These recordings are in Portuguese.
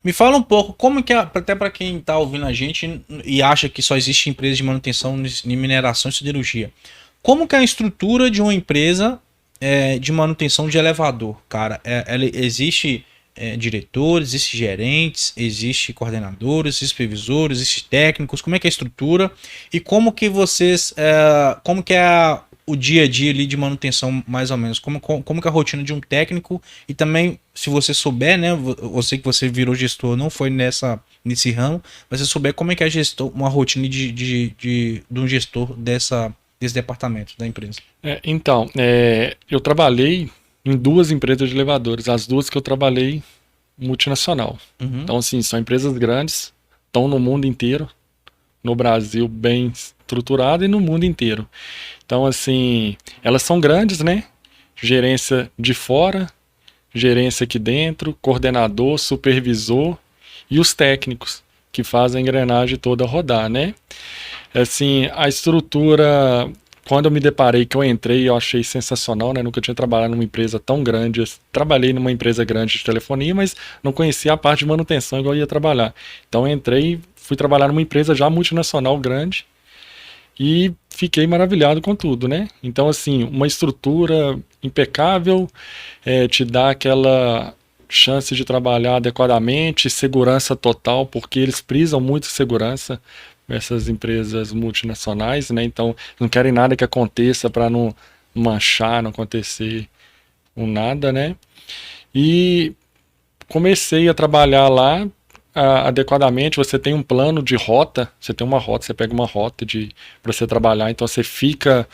Me fala um pouco como que, até para quem está ouvindo a gente e acha que só existe empresa de manutenção de mineração e siderurgia. Como que é a estrutura de uma empresa de manutenção de elevador, cara? Ela existe diretores, existe gerentes, existe coordenadores, existe supervisores, existe técnicos. Como é que é a estrutura e como que vocês, como que é o dia a dia ali de manutenção, mais ou menos? Como que é a rotina de um técnico e também, se você souber, né? Eu sei que você virou gestor, não foi nesse ramo, mas se você souber como é que é uma rotina de um gestor desse departamento da empresa. Eu trabalhei em duas empresas de elevadores, as duas que eu trabalhei multinacional. Uhum. Então, assim, são empresas grandes, estão no mundo inteiro, no Brasil bem estruturado e no mundo inteiro. Então, assim, elas são grandes, né? Gerência de fora, gerência aqui dentro, coordenador, supervisor e os técnicos que fazem a engrenagem toda rodar, né? Assim, a estrutura, quando eu me deparei que eu entrei, eu achei sensacional, né? Nunca tinha trabalhado numa empresa tão grande. Eu trabalhei numa empresa grande de telefonia, mas não conhecia a parte de manutenção igual eu ia trabalhar. Então eu entrei, fui trabalhar numa empresa já multinacional grande e fiquei maravilhado com tudo, né? Então, assim, uma estrutura impecável, te dá aquela chance de trabalhar adequadamente, segurança total, porque eles prisam muito em segurança, essas empresas multinacionais, né? Então, não querem nada que aconteça para não manchar, não acontecer nada, né? E comecei a trabalhar lá adequadamente. Você tem um plano de rota, você tem uma rota, você pega uma rota para você trabalhar, então você fica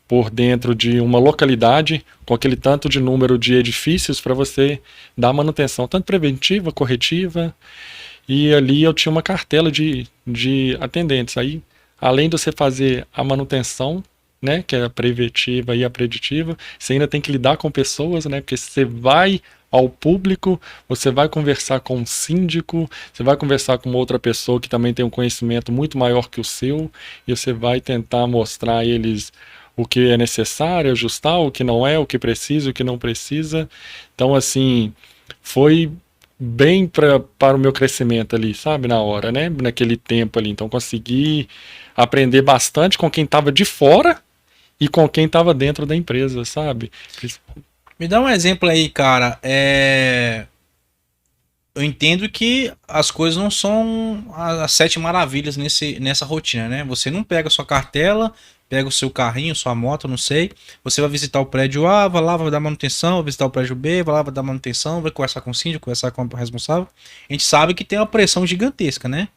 por dentro de uma localidade com aquele tanto de número de edifícios para você dar manutenção, tanto preventiva, corretiva, e ali eu tinha uma cartela de atendentes. Aí, além de você fazer a manutenção, né, que é a preventiva e a preditiva, você ainda tem que lidar com pessoas, né, porque você vai ao público, você vai conversar com um síndico, você vai conversar com outra pessoa que também tem um conhecimento muito maior que o seu, e você vai tentar mostrar a eles o que é necessário, ajustar o que não é, o que precisa, o que não precisa. Então, assim, foi bem para o meu crescimento ali, sabe, na hora, né, naquele tempo ali. Então, consegui aprender bastante com quem estava de fora e com quem estava dentro da empresa, sabe? Me dá um exemplo aí, cara. Eu entendo que as coisas não são as sete maravilhas nessa rotina, né? Você não pega a sua cartela, pega o seu carrinho, sua moto, não sei. Você vai visitar o prédio A, vai lá, vai dar manutenção, vai visitar o prédio B, vai lá, vai dar manutenção, vai conversar com o síndico, conversar com o responsável. A gente sabe que tem uma pressão gigantesca, né?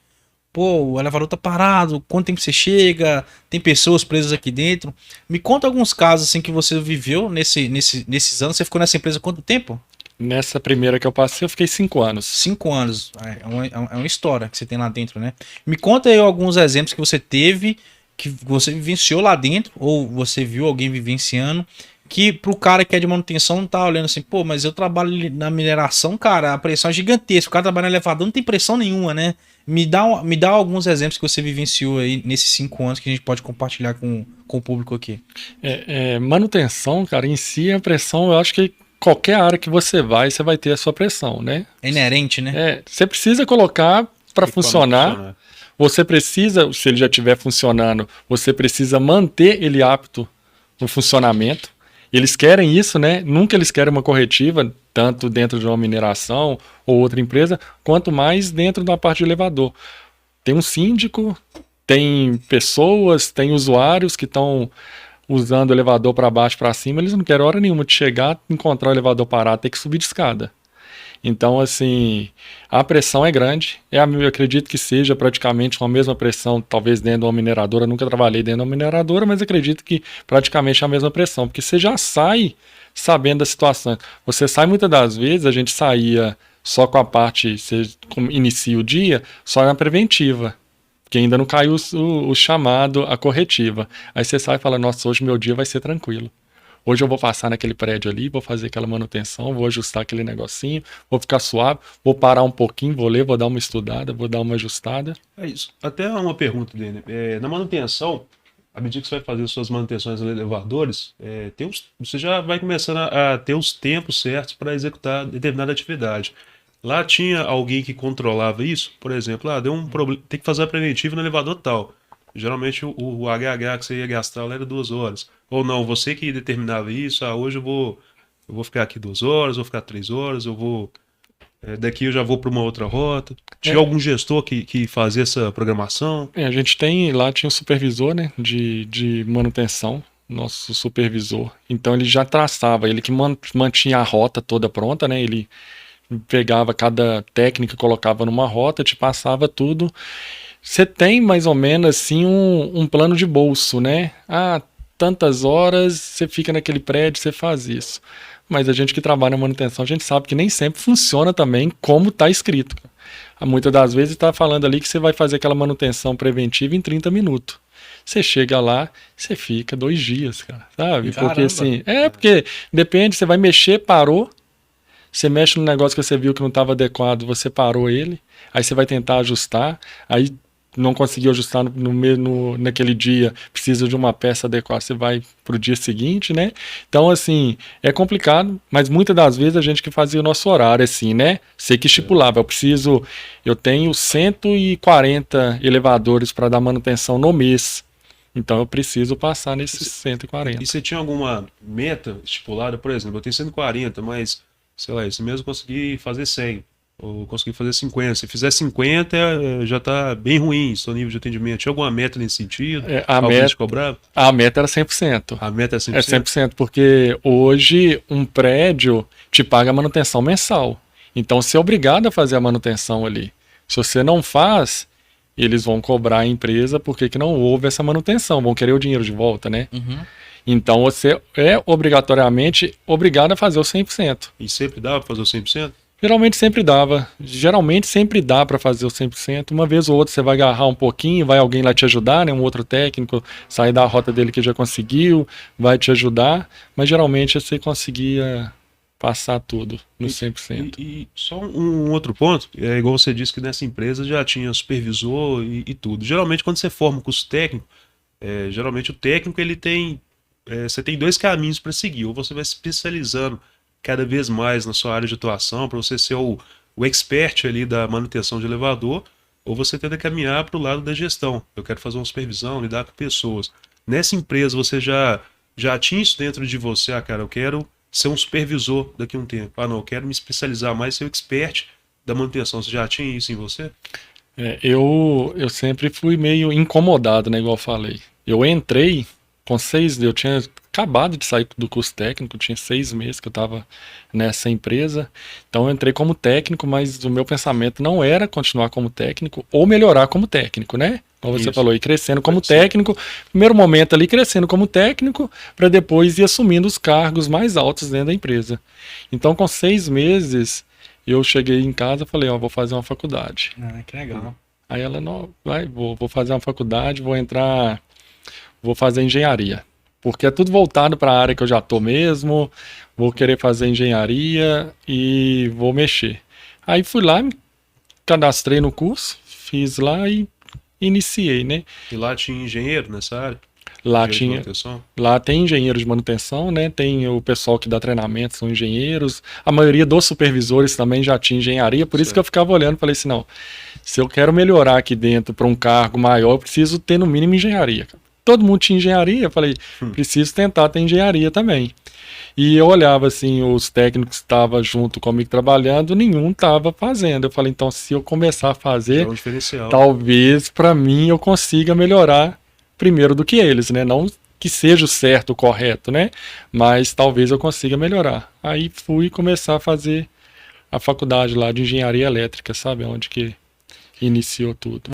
Pô, o elevador tá parado, quanto tempo você chega, tem pessoas presas aqui dentro. Me conta alguns casos assim que você viveu nesses anos. Você ficou nessa empresa quanto tempo? Nessa primeira que eu passei, eu fiquei 5 anos. 5 anos. É uma história que você tem lá dentro, né? Me conta aí alguns exemplos que você teve, que você vivenciou lá dentro, ou você viu alguém vivenciando, que pro cara que é de manutenção não tá olhando assim, pô, mas eu trabalho na mineração, cara, a pressão é gigantesca. O cara trabalha no elevador não tem pressão nenhuma, né? Me dá alguns exemplos que você vivenciou aí nesses 5 anos que a gente pode compartilhar com o público aqui. Manutenção, cara, em si a pressão, eu acho que qualquer área que você vai ter a sua pressão, né? É inerente, né? Você precisa colocar para Equipamento funcionar. funcionar. Você precisa, se ele já estiver funcionando, você precisa manter ele apto no funcionamento. Eles querem isso, né? Nunca eles querem uma corretiva, tanto dentro de uma mineração ou outra empresa, quanto mais dentro da parte de elevador. Tem um síndico, tem pessoas, tem usuários que estão usando o elevador para baixo, para cima, eles não querem hora nenhuma de chegar, encontrar o elevador parado, ter que subir de escada. Então, assim, a pressão é grande. Eu acredito que seja praticamente uma mesma pressão, talvez dentro de uma mineradora. Eu nunca trabalhei dentro de uma mineradora, mas acredito que praticamente é a mesma pressão, porque você já sai sabendo da situação. Você sai muitas das vezes, a gente saía só com a parte, você inicia o dia, só na preventiva. Porque ainda não caiu o chamado, a corretiva. Aí você sai e fala, nossa, hoje meu dia vai ser tranquilo. Hoje eu vou passar naquele prédio ali, vou fazer aquela manutenção, vou ajustar aquele negocinho, vou ficar suave, vou parar um pouquinho, vou ler, vou dar uma estudada, vou dar uma ajustada. É isso. Até uma pergunta dele. Na manutenção, à medida que você vai fazer suas manutenções nos elevadores, você já vai começando a ter os tempos certos para executar determinada atividade. Lá tinha alguém que controlava isso? Por exemplo, deu um problema, tem que fazer a preventiva no elevador tal. Geralmente o HH que você ia gastar lá era 2 horas. Ou não, você que determinava isso, hoje eu vou ficar aqui 2 horas, vou ficar 3 horas, daqui eu já vou para uma outra rota. Tinha algum gestor que fazia essa programação? A gente lá tinha um supervisor, né, de manutenção, nosso supervisor. Então ele já traçava, ele que mantinha a rota toda pronta, né, ele pegava cada técnica, colocava numa rota, te passava tudo. Você tem mais ou menos assim um plano de bolso, né? Tantas horas você fica naquele prédio, você faz isso. Mas a gente que trabalha na manutenção, a gente sabe que nem sempre funciona também como está escrito. Muitas das vezes está falando ali que você vai fazer aquela manutenção preventiva em 30 minutos. Você chega lá, você fica 2 dias, cara, sabe? Caramba. Porque assim, porque depende, você vai mexer, parou, você mexe no negócio que você viu que não estava adequado, você parou ele, aí você vai tentar ajustar, aí não conseguiu ajustar naquele dia, precisa de uma peça adequada, você vai para o dia seguinte, né? Então, assim, é complicado, mas muitas das vezes a gente que fazia o nosso horário, assim, né? Você que estipulava, eu tenho 140 elevadores para dar manutenção no mês, então eu preciso passar nesses 140. E você tinha alguma meta estipulada? Por exemplo, eu tenho 140, mas, sei lá, esse mês eu consegui fazer 100. Ou consegui fazer 50. Se fizer 50, já está bem ruim seu nível de atendimento. Tinha alguma meta nesse sentido? A meta era 100%. A meta é 100%? É 100%, porque hoje um prédio te paga a manutenção mensal. Então você é obrigado a fazer a manutenção ali. Se você não faz, eles vão cobrar a empresa porque que não houve essa manutenção. Vão querer o dinheiro de volta, né? Uhum. Então você é obrigatoriamente obrigado a fazer o 100%. E sempre dava para fazer o 100%? Geralmente sempre dá para fazer o 100%. Uma vez ou outra você vai agarrar um pouquinho, vai alguém lá te ajudar, né? Um outro técnico sair da rota dele que já conseguiu, vai te ajudar, mas geralmente você conseguia passar tudo no 100%. E só um outro ponto, igual você disse que nessa empresa já tinha supervisor e tudo. Geralmente quando você forma um curso técnico, geralmente o técnico ele tem, você tem 2 caminhos para seguir, ou você vai se especializando cada vez mais na sua área de atuação, para você ser o expert ali da manutenção de elevador, ou você tenta caminhar para o lado da gestão. Eu quero fazer uma supervisão, lidar com pessoas. Nessa empresa você já tinha isso dentro de você, cara, eu quero ser um supervisor daqui a um tempo. Não, eu quero me especializar mais, ser o expert da manutenção. Você já tinha isso em você? Eu sempre fui meio incomodado, né, igual eu falei. Eu entrei eu tinha acabado de sair do curso técnico, tinha 6 meses que eu estava nessa empresa, então eu entrei como técnico, mas o meu pensamento não era continuar como técnico ou melhorar como técnico, né? Como você falou, ir crescendo como técnico, primeiro momento ali crescendo como técnico, para depois ir assumindo os cargos mais altos dentro da empresa. Então com 6 meses, eu cheguei em casa e falei, vou fazer uma faculdade. Que legal. Aí ela, vou fazer uma faculdade, vou fazer engenharia, porque é tudo voltado para a área que eu já estou mesmo, vou querer fazer engenharia e vou mexer. Aí fui lá, me cadastrei no curso, fiz lá e iniciei, né? E lá tinha engenheiro nessa área? Lá tem engenheiro de manutenção, né? Tem o pessoal que dá treinamento, são engenheiros. A maioria dos supervisores também já tinha engenharia, por isso que eu ficava olhando e falei assim, não, se eu quero melhorar aqui dentro para um cargo maior, eu preciso ter no mínimo engenharia. Todo mundo tinha engenharia, eu falei, preciso tentar ter engenharia também. E eu olhava assim, os técnicos que estavam junto comigo trabalhando, nenhum estava fazendo. Eu falei, então se eu começar a fazer, talvez para mim eu consiga melhorar primeiro do que eles, né? Não que seja o certo, o correto, né? Mas talvez eu consiga melhorar. Aí fui começar a fazer a faculdade lá de engenharia elétrica, sabe? Onde que iniciou tudo.